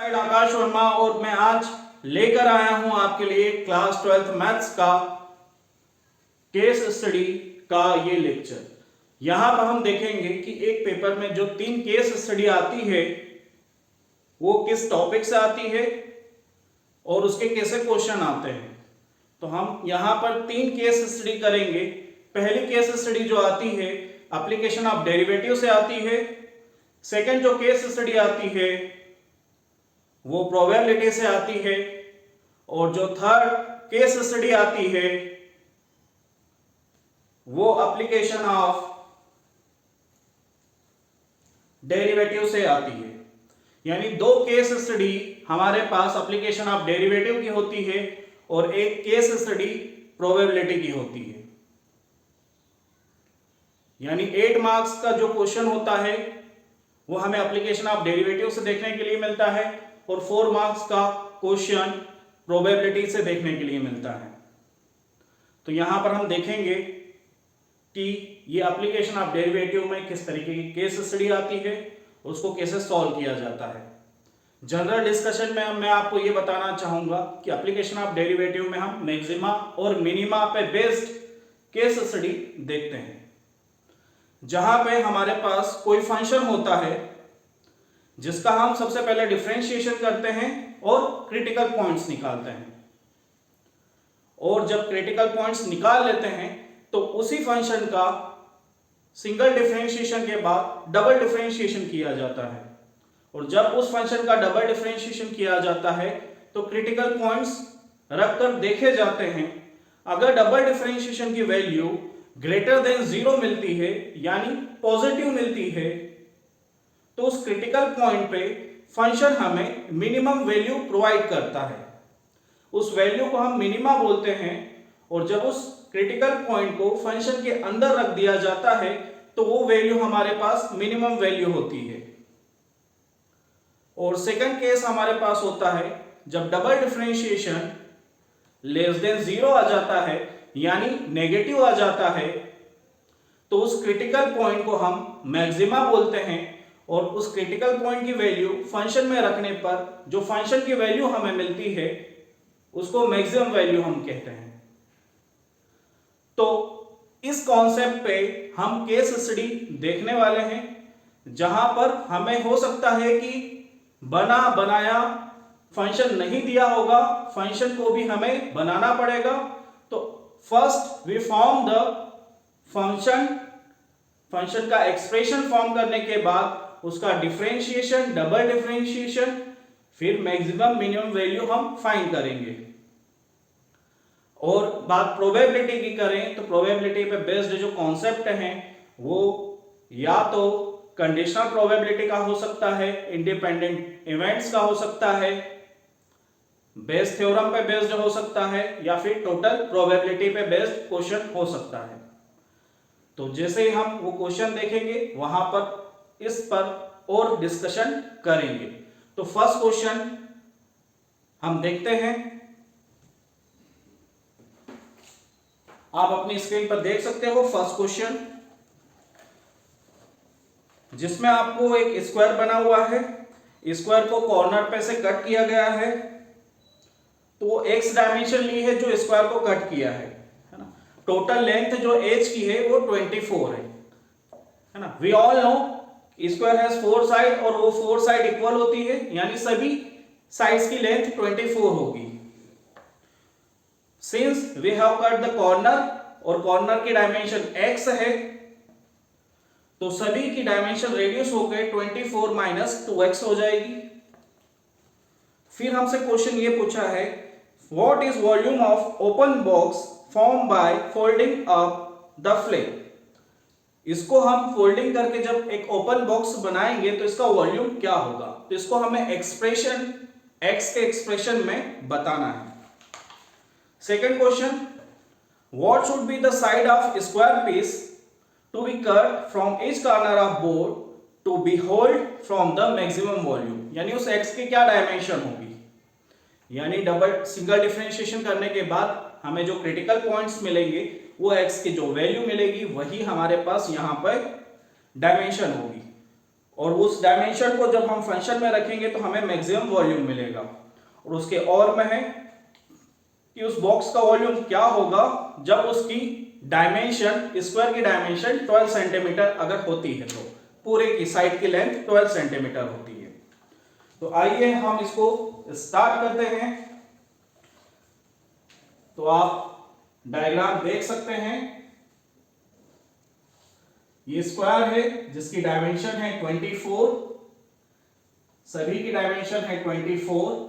Side आकाश वर्मा और मैं आज लेकर आया हूं आपके लिए क्लास 12th मैथ्स का केस स्टडी का ये लेक्चर। यहां पर हम देखेंगे कि एक पेपर में जो 3 केस स्टडी आती है वो किस टॉपिक से आती है और उसके कैसे क्वेश्चन आते हैं। तो हम यहां पर 3 केस स्टडी करेंगे। पहली केस स्टडी जो आती है एप्लीकेशन ऑफ डेरिवेटिव से आती है। सेकंड जो केस स्टडी आती है वो प्रोबेबिलिटी से आती है और जो थर्ड केस स्टडी आती है वो एप्लीकेशन ऑफ डेरिवेटिव से आती है। यानी 2 केस स्टडी हमारे पास एप्लीकेशन ऑफ डेरिवेटिव की होती है और एक केस स्टडी प्रोबेबिलिटी की होती है। यानी 8 मार्क्स का जो क्वेश्चन होता है वो हमें एप्लीकेशन ऑफ डेरिवेटिव से देखने के लिए मिलता है और 4 मार्क्स का क्वेश्चन प्रोबेबिलिटी से देखने के लिए मिलता है। तो यहां पर हम देखेंगे कि ये एप्लीकेशन ऑफ डेरिवेटिव में किस तरीके की केस स्टडी आती है, उसको कैसे सॉल्व किया जाता है। जनरल डिस्कशन में मैं आपको ये बताना चाहूंगा कि एप्लीकेशन ऑफ डेरिवेटिव में हम मैक्सिमा और मिनिमा पे बेस्ड केस स्टडी देखते हैं, जहां पे हमारे पास कोई फंक्शन होता है जिसका हम सबसे पहले डिफरेंशिएशन करते हैं और क्रिटिकल पॉइंट्स निकालते हैं। और जब क्रिटिकल पॉइंट्स निकाल लेते हैं तो उसी फंक्शन का सिंगल डिफरेंशिएशन के बाद डबल डिफरेंशिएशन किया जाता है। और जब उस फंक्शन का डबल डिफरेंशिएशन किया जाता है तो क्रिटिकल पॉइंट्स रखकर देखे जाते हैं। अगर डबल डिफरेंशिएशन की वैल्यू ग्रेटर देन 0 मिलती है यानी पॉजिटिव मिलती है तो उस क्रिटिकल पॉइंट पे फंक्शन हमें मिनिमम वैल्यू प्रोवाइड करता है। उस वैल्यू को हम मिनिमा बोलते हैं और जब उस क्रिटिकल पॉइंट को फंक्शन के अंदर रख दिया जाता है तो वो वैल्यू हमारे पास मिनिमम वैल्यू होती है। और सेकंड केस हमारे पास होता है जब डबल डिफरेंशिएशन लेस देन 0 आ जाता है यानी नेगेटिव आ जाता है तो उस क्रिटिकल पॉइंट को हम मैक्सिमा बोलते हैं और उस क्रिटिकल पॉइंट की वैल्यू फंक्शन में रखने पर जो फंक्शन की वैल्यू हमें मिलती है उसको मैक्सिमम वैल्यू हम कहते हैं। तो इस कॉन्सेप्ट पे हम केस स्टडी देखने वाले हैं, जहां पर हमें हो सकता है कि बना बनाया फंक्शन नहीं दिया होगा, फंक्शन को भी हमें बनाना पड़ेगा। तो first we form the function का एक्सप्रेशन फॉर्म करने के बाद उसका डिफरेंशिएशन, डबल डिफरेंशिएशन, फिर मैक्सिमम मिनिमम वैल्यू हम फाइंड करेंगे। और बात प्रोबेबिलिटी की करें तो प्रोबेबिलिटी पे बेस्ड जो कॉन्सेप्ट हैं वो या तो कंडीशनल प्रोबेबिलिटी का हो सकता है, इंडिपेंडेंट इवेंट्स का हो सकता है, बेस थ्योरम पे बेस्ड हो सकता है या फिर टोटल प्रोबेबिलिटी पे बेस्ड क्वेश्चन हो सकता है। तो जैसे ही हम वो क्वेश्चन देखेंगे वहां पर इस पर और डिस्कशन करेंगे। तो फर्स्ट क्वेश्चन हम देखते हैं। आप अपनी स्क्रीन पर देख सकते हो फर्स्ट क्वेश्चन, जिसमें आपको एक स्क्वायर बना हुआ है। स्क्वायर को कॉर्नर पे से कट किया गया है तो एक्स डायमेंशन ली है जो स्क्वायर को कट किया है ना। टोटल लेंथ जो एज की है वो 24 है ना। We all know square has 4 side और वो 4 साइड इक्वल होती है यानी सभी साइड्स की लेंथ 24 होगी। Since we have cut the corner और कॉर्नर की डायमेंशन x है तो सभी की डायमेंशन रेड्यूस होकर 24 माइनस 2x हो जाएगी। फिर हमसे क्वेश्चन ये पूछा है what is volume of open box form by folding up the flame. इसको हम फोल्डिंग करके जब एक ओपन बॉक्स बनाएंगे तो इसका वॉल्यूम क्या होगा। तो इसको हमें एक्सप्रेशन x के एक्सप्रेशन में बताना है। Second question what should be the side of square piece to be cut from each corner of board to be hold from the maximum volume. यानी उस x की क्या डायमेंशन होगी। यानी डबल सिंगल डिफरेंशिएशन करने के बाद हमें जो क्रिटिकल पॉइंट्स मिलेंगे वो x की जो वैल्यू मिलेगी वही हमारे पास यहां पर डायमेंशन होगी। और उस डायमेंशन को जब हम फंक्शन में रखेंगे तो हमें मैक्सिमम वॉल्यूम मिलेगा। और उसके और में है कि उस बॉक्स का वॉल्यूम क्या होगा जब उसकी डायमेंशन, स्क्वायर की डायमेंशन 12 सेंटीमीटर अगर होती है, तो पूरे की साइड की लेंथ 12 सेंटीमीटर होती है। तो आइए हम इसको स्टार्ट करते हैं। तो आप डायग्राम देख सकते हैं, ये स्क्वायर है जिसकी डायमेंशन है 24, सभी की डायमेंशन है 24,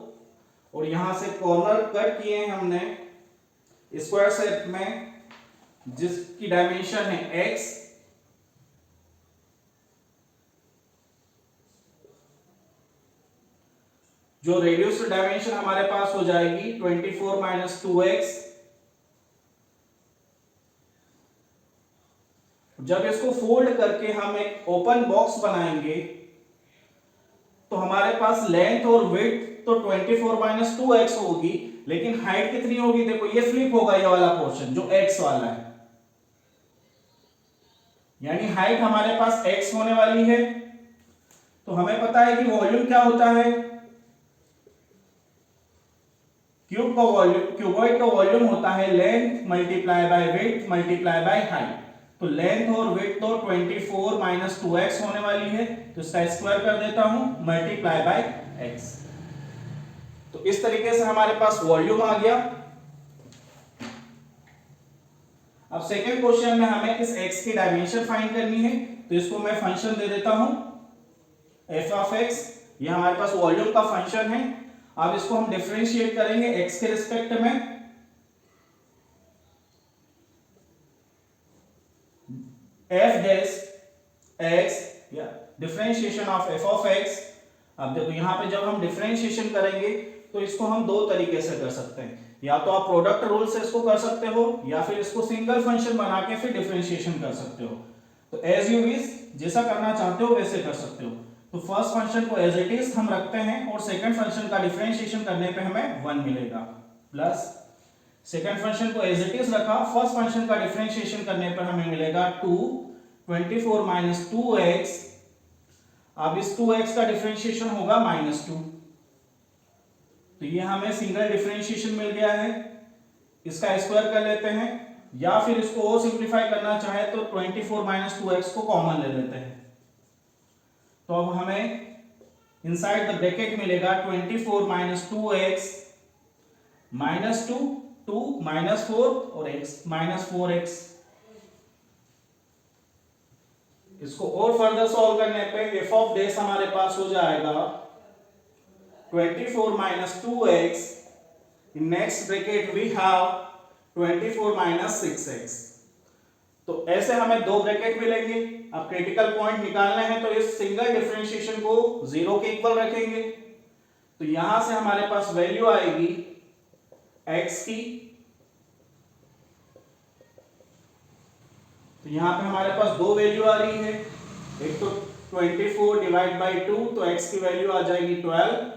और यहां से कॉर्नर कट किए हैं हमने स्क्वायर शेप में जिसकी डायमेंशन है x, जो रेडियस डायमेंशन हमारे पास हो जाएगी 24 माइनस 2x। जब इसको फोल्ड करके हम एक ओपन बॉक्स बनाएंगे तो हमारे पास लेंथ और विड्थ तो 24 माइनस 2x होगी, लेकिन हाइट कितनी होगी? देखो ये फ्लिप होगा, ये वाला पोर्शन जो x वाला है, यानी हाइट हमारे पास x होने वाली है। तो हमें पता है कि वॉल्यूम क्या होता है, क्यूब का वॉल्यूम, क्यूबॉइड का वॉल्यूम होता है length multiply by width multiply by height. तो लेंथ और विड्थ तो 24 माइनस 2x होने वाली है, तो इसका स्क्वायर कर देता हूं मल्टीप्लाई बाय x। तो इस तरीके से हमारे पास वॉल्यूम आ गया। अब सेकंड क्वेश्चन में हमें इस x की डायमेंशन फाइंड करनी है, तो इसको मैं फंक्शन दे देता हूं f ऑफ x। ये हमारे पास वॉल्यूम का फंक्शन है। अब इसको हम डिफरेंशिएट करेंगे x के रिस्पेक्ट में। f डैश x या differentiation of f of x। अब देखो यहां पे जब हम डिफरेंशिएशन करेंगे तो इसको हम दो तरीके से कर सकते हैं, या तो आप प्रोडक्ट रूल से इसको कर सकते हो, या फिर इसको सिंगल फंक्शन बना के फिर डिफरेंशिएशन कर सकते हो। तो एज यू विश, जैसा करना चाहते हो वैसे कर सकते हो। तो फर्स्ट फंक्शन को एज इट इज हम रखते हैं, और सेकंड फंक्शन का डिफरेंशिएशन करने पे हमें 1 मिलेगा, प्लस सेकंड फंक्शन को एज इट इज रखा, फर्स्ट फंक्शन का डिफरेंशिएशन करने पर हमें मिलेगा 2, 24 माइनस 2x। अब इस 2x का डिफरेंशिएशन होगा -2। तो ये हमें सिंगल डिफरेंशिएशन मिल गया है, इसका स्क्वायर कर लेते हैं, या फिर इसको और सिंपलीफाई करना चाहे तो 24 माइनस 2x को कॉमन ले लेते हैं। तो अब हमें इनसाइड द ब्रैकेट मिलेगा 24 माइनस 2x माइनस 2, 2 माइनस 4 और x माइनस 4x। इसको और फर्दर सॉल्व करने पे f ऑफ डैश हमारे पास हो जाएगा 24 minus 2x, in next bracket we have 24 minus 6x। तो ऐसे हमें दो ब्रैकेट मिलेंगे। अब क्रिटिकल पॉइंट निकालने हैं तो इस सिंगल डिफरेंशिएशन को 0 के इक्वल रखेंगे। तो यहां से हमारे पास वैल्यू आएगी x की, तो यहां पे हमारे पास दो वैल्यू आ रही है, एक तो 24 डिवाइड बाई 2, तो x की वैल्यू आ जाएगी 12।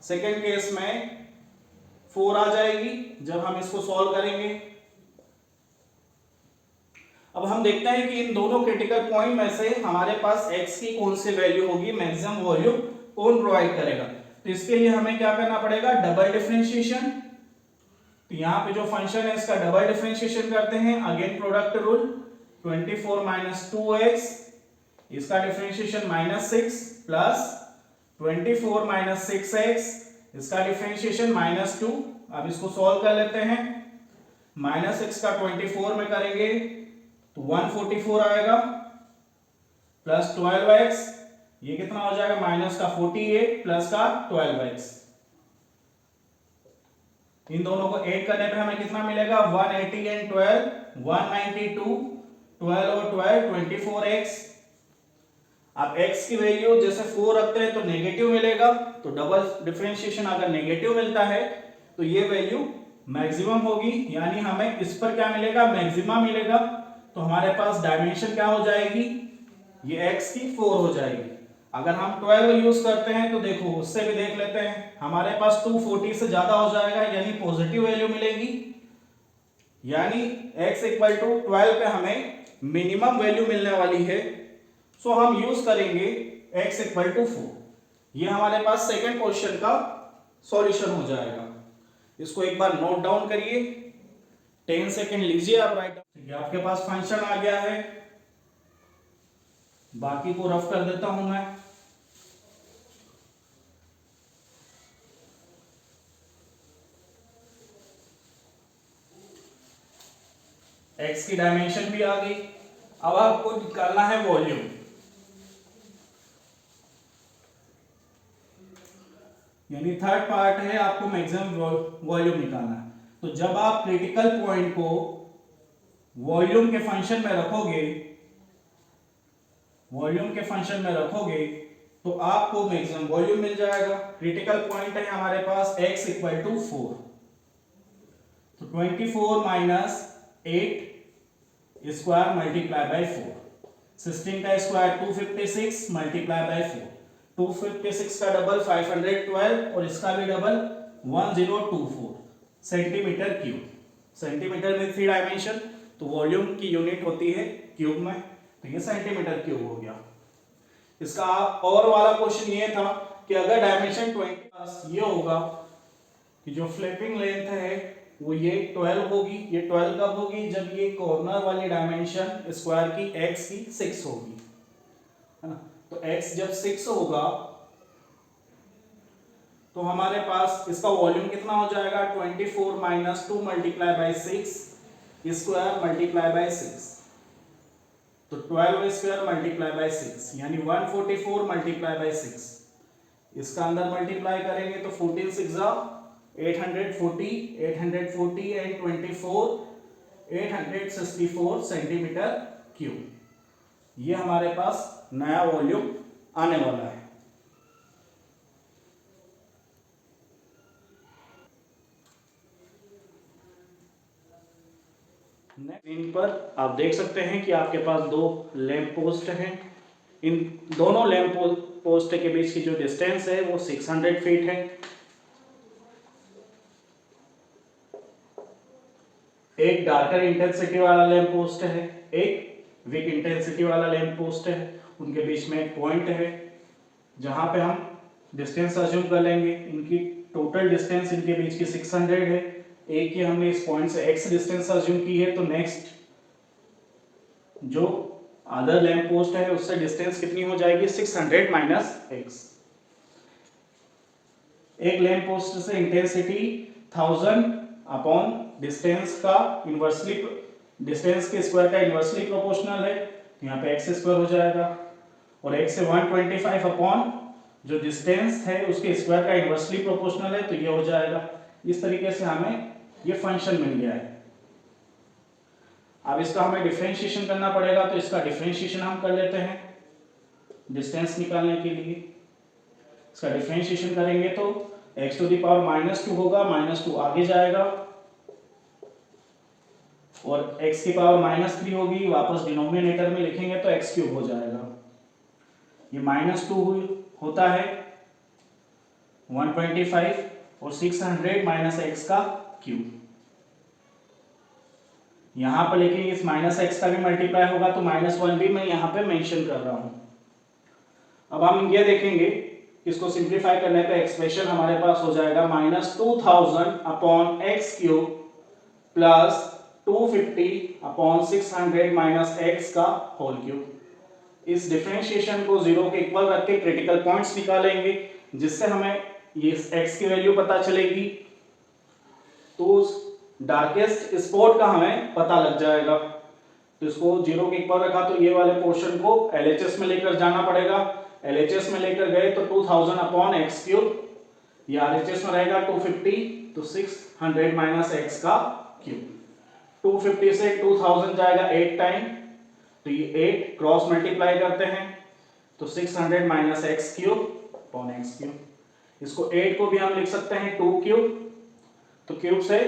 सेकेंड केस में 4 आ जाएगी जब हम इसको सॉल्व करेंगे। अब हम देखते हैं कि इन दोनों क्रिटिकल पॉइंट में से हमारे पास x की कौन सी वैल्यू होगी, मैक्सिमम वॉल्यूम कौन प्रोवाइड करेगा। तो इसके लिए हमें क्या करना पड़ेगा, डबल डिफरेंशिएशन। तो यहां पे जो फंक्शन है इसका डबल डिफरेंशिएशन करते हैं, again product rule, 24 minus 2x, इसका डिफरेंशिएशन -6 प्लस 24 माइनस 6x, इसका डिफरेंशिएशन -2। अब इसको सॉल्व कर लेते हैं, -6 का 24 में करेंगे तो 144 आएगा, प्लस 12x, ये कितना हो जाएगा, माइनस का 48 प्लस का 12x। इन दोनों को ऐड करने पे हमें कितना मिलेगा, 180 एंड 12 192, 12 और 12 24x। आप x की वैल्यू जैसे 4 रखते हैं तो नेगेटिव मिलेगा, तो डबल डिफरेंशिएशन अगर नेगेटिव मिलता है तो ये वैल्यू मैक्सिमम होगी, यानी हमें इस पर क्या मिलेगा, मैक्सिमा मिलेगा। तो हमारे पास डायमेंशन क्या हो जाएगी, ये x की 4 हो जाएगी। अगर हम 12 यूज करते हैं तो देखो उससे भी देख लेते हैं, हमारे पास 240 से ज्यादा हो जाएगा, यानी पॉजिटिव वैल्यू मिलेगी, यानी x इक्वल टू 12 पे हमें मिनिमम वैल्यू मिलने वाली है। सो हम यूज करेंगे x इक्वल टू 4। ये हमारे पास सेकंड क्वेश्चन का सॉल्यूशन हो जाएगा। इसको एक बार नोट डाउन करिए, 10 सेकंड लीजिए आप राइट डाउन। आपके पास फंक्शन आ गया है, बाकी को रफ कर देता हूं मैं। x की डायमेंशन भी आ गई। अब आपको निकालना है वॉल्यूम। यानी थर्ड पार्ट है, आपको मैक्सिमम वॉल्यूम निकालना है। तो जब आप क्रिटिकल पॉइंट को वॉल्यूम के फंक्शन में रखोगे, तो आपको मैक्सिमम वॉल्यूम मिल जाएगा। क्रिटिकल पॉइंट है हमारे पास x इक्वल टू 4। तो 24 माइनस 8 स्क्वायर मल्टीप्लाई बाय 4, 16 का स्क्वायर 256 मल्टीप्लाई बाय 4, 256 का डबल 512 और इसका भी डबल 1024 सेंटीमीटर क्यूब। सेंटीमीटर में 3 डायमेंशन, तो वॉल्यूम की यूनिट होती है क्यूब में, तो ये सेंटीमीटर क्यूब हो गया। इसका और वाला क्वेश्चन ये था कि अगर डायमेंशन 20 ये होगा कि जो फ्लिपिंग लेंथ है वो ये 12 होगी। ये 12 कब होगी? जब ये कॉर्नर वाली डायमेंशन स्क्वायर की x की 6 होगी, है ना। तो x जब 6 होगा तो हमारे पास इसका वॉल्यूम कितना हो जाएगा? 24 minus 2 multiply bye 6 square multiply by 6, तो 12 स्क्वायर मल्टीप्लाई बाय 6 यानी 144 मल्टीप्लाई बाय 6। इसका अंदर मल्टीप्लाई करेंगे तो 14 6 840 एंड 24 864 सेंटीमीटर क्यूब। ये हमारे पास नया वॉल्यूम आने वाला है। इन पर आप देख सकते हैं कि आपके पास 2 लैंप पोस्ट हैं। इन दोनों लैंप पोस्ट के बीच की जो डिस्टेंस है वो 600 फीट है। एक डार्कर इंटेंसिटी वाला लैंप पोस्ट है, एक वीक इंटेंसिटी वाला लैंप पोस्ट है। उनके बीच में एक पॉइंट है जहां पे हम डिस्टेंस अज्यूम कर लेंगे। इनकी टोटल डिस्टेंस इनके बीच की 600 है। एक ही हमने इस पॉइंट से x डिस्टेंस अज्यूम की है, तो नेक्स्ट जो अदर लैंप पोस्ट है उससे डिस्टेंस कितनी हो जाएगी? 600 माइनस x। एक लैंप पोस्ट से इंटेंसिटी 1000 अपॉन डिस्टेंस का इनवर्सली, डिस्टेंस के स्क्वायर का इनवर्सली प्रोपोर्शनल है, तो यहाँ पे x स्क्वायर हो जाएगा। और x से 125 अपॉन जो डिस्टेंस है उसके स्क्वायर का इनवर्सली प्रोपोर्शनल है, तो ये हो जाएगा। इस तरीके से हमें ये फंक्शन मिल गया है। अब इसका हमें डिफरेंशिएशन करना पड़ेगा, तो इसका डिफरेंशिएशन हम कर लेते हैं डिस्टेंस निकालने के लिए। इसका डिफरेंशिएशन करेंगे तो x टू द पावर -2 होगा, -2 आगे जाएगा और x की पावर -3 होगी, वापस डिनोमिनेटर में लिखेंगे तो x क्यूब हो जाएगा। ये -2 होता है 125 और 600 माइनस x का क्यूब। यहां पर लेकिन इस माइनस x का भी मल्टीप्लाई होगा, तो -1 भी मैं यहां पे मेंशन कर रहा हूं। अब हम ये देखेंगे, इसको सिंप्लीफाई करने पे एक्सप्रेशन हमारे पास हो जाएगा -2000 upon x cube plus 250 upon 600 minus x का होल क्यूब। इस डिफरेंशिएशन को 0 के इक्वल रख के क्रिटिकल पॉइंट्स निकालेंगे, जिससे हमें ये x की वैल्यू पता चलेगी। तो उस डार्केस्ट स्पॉट का हमें पता लग जाएगा। तो इसको 0 के इक्वल रखा, तो ये वाले पोर्शन को LHS में लेकर जाना पड़ेगा। LHS में लेकर गए तो 2000 अपॉन x क्यूब, ये RHS में रहेगा 250, तो 600 माइनस x का क्यूब। 250 से 2000 जाएगा 8 टाइम, तो ये 8 क्रॉस मल्टीप्लाई करते हैं तो 600 minus x cube upon x cube. इसको 8 को भी हम लिख सकते हैं 2 क्यूब, तो क्यूब से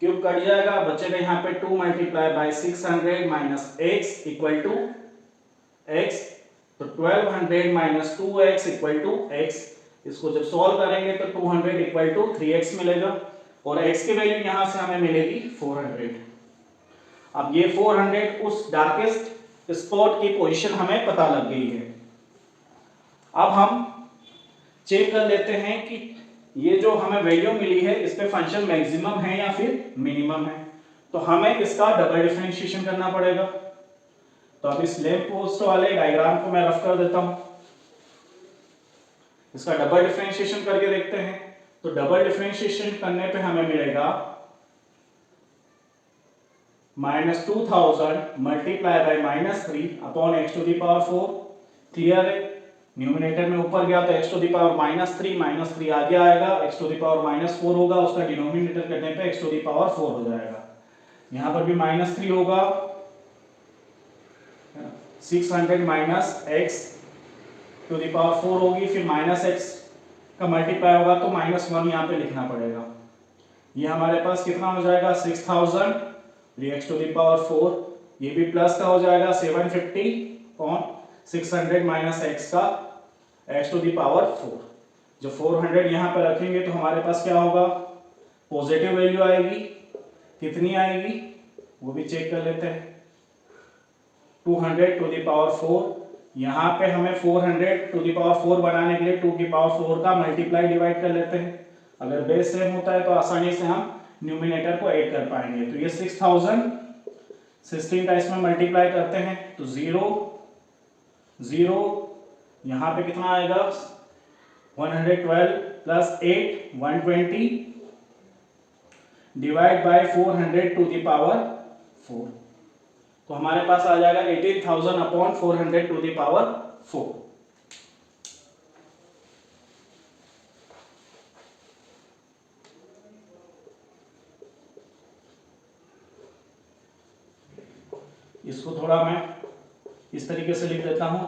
क्यूब कट जाएगा, बचेगा यहाँ पे 2 multiply by 600 minus x equal to x, तो 1200 minus 2x equal to x। इसको जब सॉल्व करेंगे तो 200 इक्वल टू 3x मिलेगा और x की वैल्यू यहां से हमें मिलेगी 400। अब ये 400 उस डार्केस्ट स्पॉट की पोजीशन हमें पता लग गई है। अब हम चेक कर लेते हैं कि ये जो हमें वैल्यू मिली है इस पे फंक्शन मैक्सिमम है या फिर मिनिमम है। तो हमें इसका डबल डिफरेंशिएशन करना पड़ेगा। तो अब इस लैंप पोस्ट वाले डायग्राम को मैं रफ कर देता हूं। इसका डबल डिफरेंशिएशन करके देखते हैं। तो डबल डिफरेंशिएशन करने पे हमें मिलेगा -2000 multiply by -3 upon x to the power 4। Clear है? न्यूमरेटर में ऊपर गया तो x टू द पावर -3 आगे आएगा, x टू द पावर -4 होगा, उसका डिनोमिनेटर करने पे x टू द पावर 4 हो जाएगा। यहां पर भी -3 होगा, 600 minus x to the power 4 होगी, फिर -x का मल्टीप्लाई होगा तो -1 यहाँ पे लिखना पड़ेगा। ये हमारे पास कितना हो जाएगा 6000 x टू द पावर 4, ये भी प्लस का हो जाएगा 750 अपॉन 600 माइनस x का x टू द पावर 4। जो 400 यहाँ पे रखेंगे तो हमारे पास क्या होगा, पॉजिटिव वैल्यू आएगी। कितनी आएगी वो भी चेक कर लेते हैं। 200 टू द पावर 4, यहाँ पे हमें 400 टू द पावर 4 बनाने के लिए 2 की पावर 4 का मल्टीप्लाई डिवाइड कर लेते हैं। अगर बेस सेम होता है तो आसानी से हम न्यूमिनेटर को ऐड कर पाएंगे। तो ये 6000 16 का इसमें मल्टीप्लाई करते हैं तो 0 0, यहाँ पे कितना आएगा 112 plus 8 120 divide by 400 to the power 4। तो हमारे पास आ जाएगा 18000 अपॉन 400 टू द पावर 4। इसको थोड़ा मैं इस तरीके से लिख देता हूं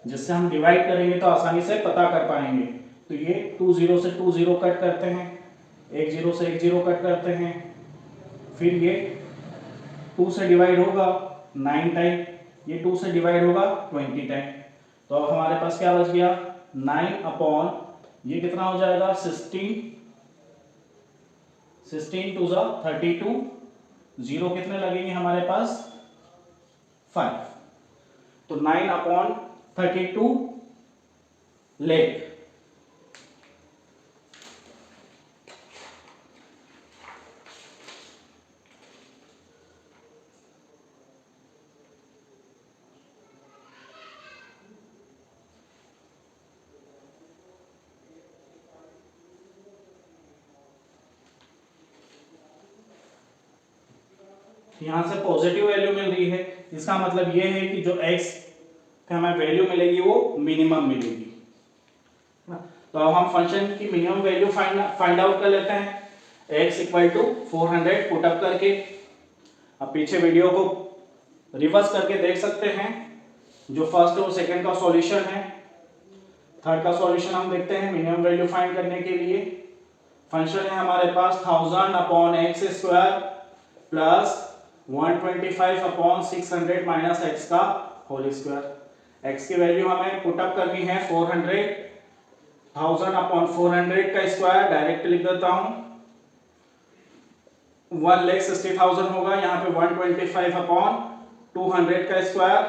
जिससे हम डिवाइड करेंगे तो आसानी से पता कर पाएंगे। तो ये 2 0 से 2 0 कट करते हैं, 1 0 से 1 0 कट करते हैं, फिर ये 2 से डिवाइड होगा 9 टाइम, ये 2 से डिवाइड होगा 20 टाइम। तो अब हमारे पास क्या बच गया 9 अपॉन ये कितना हो जाएगा 16 टू 32, 0 कितने लगेंगे हमारे पास 5। तो 9 अपॉन 32 लेख। यहां से पॉजिटिव वैल्यू मिल रही है, इसका मतलब ये है कि जो x का हमें वैल्यू मिलेगी वो मिनिमम मिलेगी। तो अब हम फंक्शन की मिनिमम वैल्यू फाइंड आउट कर लेते हैं। x equal to 400 put up करके, अब पीछे वीडियो को रिवर्स करके देख सकते हैं। जो फर्स्ट और सेकंड का सॉल्यूशन है, थर्ड का सॉल्यूशन हम देखते हैं। मिनिमम वैल्यू फाइंड करने के लिए फंक्शन है हमारे पास 1000 upon x square plus 125 upon 600 minus x का होल स्क्वायर। एक्स की वैल्यू हमें पुट अप करनी है 400, 1000 अपॉन 400 का स्क्वायर डायरेक्ट लिख देता हूं, 1,60,000 होगा। यहाँ पे 125 अपॉन 200 का स्क्वायर,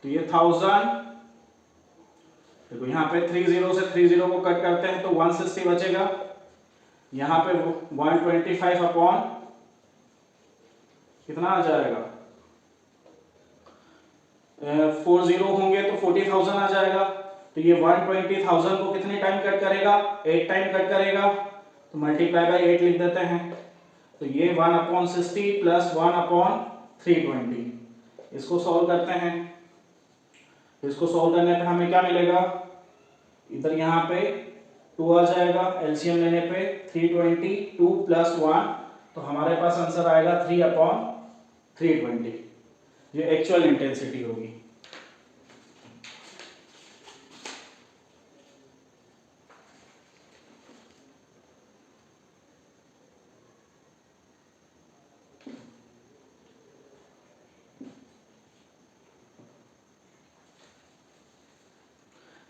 तो ये 1000। देखो यहाँ पे 30 से 30 को कट करते हैं तो 160 बचेगा। यहाँ पे 125 अपॉन कितना आ जाएगा 40 होंगे तो 40,000 आ जाएगा। तो ये 120,000 को कितने टाइम कट करेगा 8 टाइम कट करेगा, तो मल्टीप्लाई बाय 8 लिख देते हैं। तो ये 1/60 प्लस 1/320। इसको सॉल्व करते हैं। इसको सॉल्व करने पे हमें क्या मिलेगा, इधर यहाँ पे 2 आ जाएगा, एलसीएम लेने पे 320, 2 प्लस 1, तो हमारे पास आंसर आएगा 3/320। ये एक्चुअल इंटेंसिटी होगी।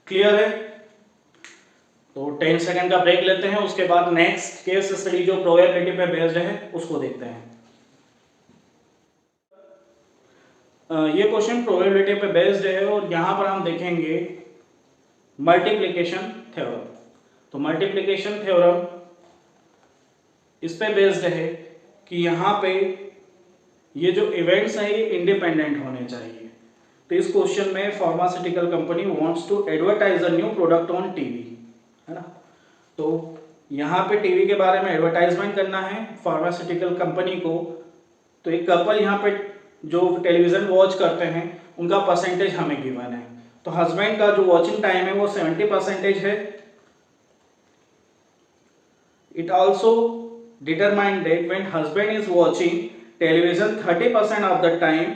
क्लियर है? तो 10 सेकंड का ब्रेक लेते हैं, उसके बाद नेक्स्ट केस स्टडी जो प्रोबेबिलिटी पे बेस्ड है उसको देखते हैं। ये क्वेश्चन प्रोबेबिलिटी पे बेस्ड है और यहाँ पर हम देखेंगे मल्टीप्लिकेशन थ्योरम। तो मल्टीप्लिकेशन थ्योरम इस पे बेस्ड है कि यहाँ पे ये जो इवेंट्स हैं ये इंडिपेंडेंट होने चाहिए। तो इस क्वेश्चन में pharmaceutical company wants to advertise a new product on TV, है ना। तो यहाँ पे टीवी के बारे में एडवर्टाइजमेंट करना है फार्मास्यूटिकल कंपनी को। तो एक कपल यहाँ पे जो टेलीविजन वॉच करते हैं उनका परसेंटेज हमें गिवन है। तो हस्बैंड का जो वॉचिंग टाइम है वो 70% है। It also determine that when husband is watching television 30% of the time,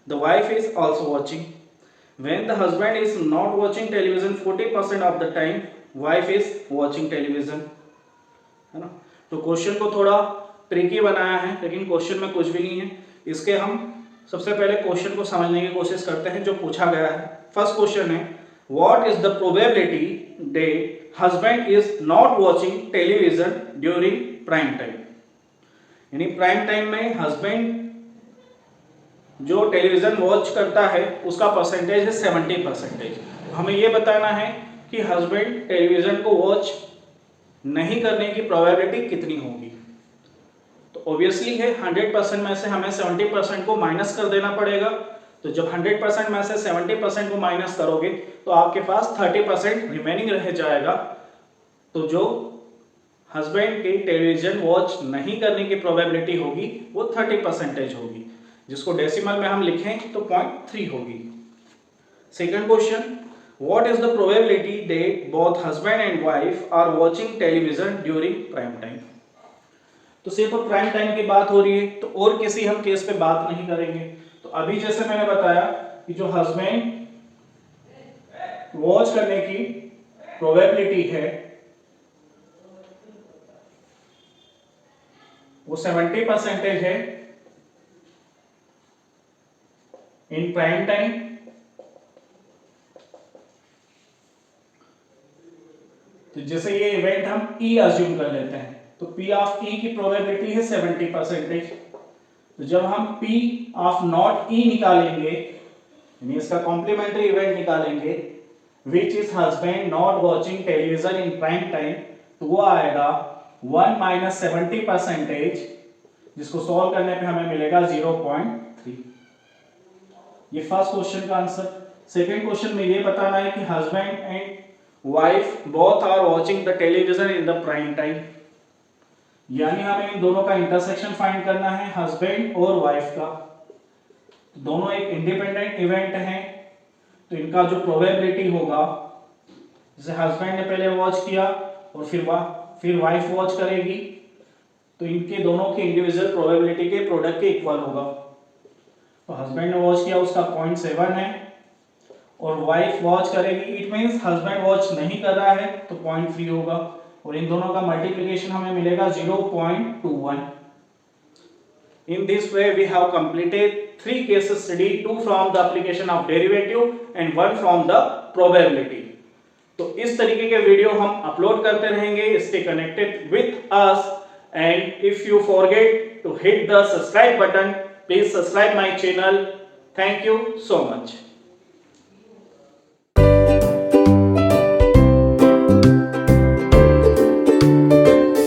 the wife is also watching. When the husband is not watching television 40% of the time, wife is watching television, है ना। तो question को थोड़ा tricky बनाया है लेकिन question में कुछ भी नहीं है। इसके हम सबसे पहले क्वेश्चन को समझने की कोशिश करते हैं जो पूछा गया है। फर्स्ट क्वेश्चन है what is the probability that husband is not watching television during prime time. यानी प्राइम टाइम में हस्बैंड जो टेलीविजन वॉच करता है उसका परसेंटेज है 70%। हमें यह बताना है कि हस्बैंड टेलीविजन को वॉच नहीं करने की प्रोबेबिलिटी कितनी होगी। तो ऑब्वियसली है 100% में से हमें 70% को माइनस कर देना पड़ेगा। तो जब 100% में से 70% को माइनस करोगे तो आपके पास 30% रिमेनिंग रह जाएगा। तो जो हस्बैंड की टेलीविजन वॉच नहीं करने की प्रोबेबिलिटी होगी वो 30% होगी, जिसको डेसिमल में हम लिखें तो 0.3 होगी। Second question what is the probability that both husband and wife are watching television during prime time. तो सिर्फ प्राइम टाइम की बात हो रही है तो और किसी हम केस पे बात नहीं करेंगे। तो अभी जैसे मैंने बताया कि जो हस्बैंड वॉच करने की प्रोबेबिलिटी है वो 70% है इन प्राइम टाइम। तो जैसे ये इवेंट हम E अज्यूम कर लेते हैं तो P ऑफ E की प्रोबेबिलिटी है 70%। तो जब हम P ऑफ नॉट E निकालेंगे यानी इसका कॉम्प्लीमेंट्री इवेंट निकालेंगे which is husband not watching television in prime time, तो वो आएगा 1 माइनस 70%, जिसको सॉल्व करने पे हमें मिलेगा 0.3। ये फर्स्ट क्वेश्चन का आंसर। सेकंड क्वेश्चन में ये बताना है कि husband and wife both are watching the television in the prime time, यानी हमें इन दोनों का इंटरसेक्शन फाइंड करना है हस्बैंड और वाइफ का। दोनों एक इंडिपेंडेंट इवेंट हैं तो इनका जो प्रोबेबिलिटी होगा, जैसे हस्बैंड ने पहले वॉच किया और फिर वाइफ वॉच करेगी, तो इनके दोनों की इंडिविजुअल प्रोबेबिलिटी के प्रोडक्ट के इक्वल होगा। तो हस्बैंड ने वॉच किया उसका 0.7 है और वाइफ वॉच करेगी, इट मींस हस्बैंड वॉच नहीं कर रहा है तो 0.3 होगा और इन दोनों का मल्टीप्लिकेशन हमें मिलेगा 0.21। In this way we have completed 3 case study, 2 from the application of derivative and 1 from the probability। तो इस तरीके के वीडियो हम अपलोड करते रहेंगे। Stay connected with us and if you forget to hit the subscribe button, please subscribe my channel. Thank you so much।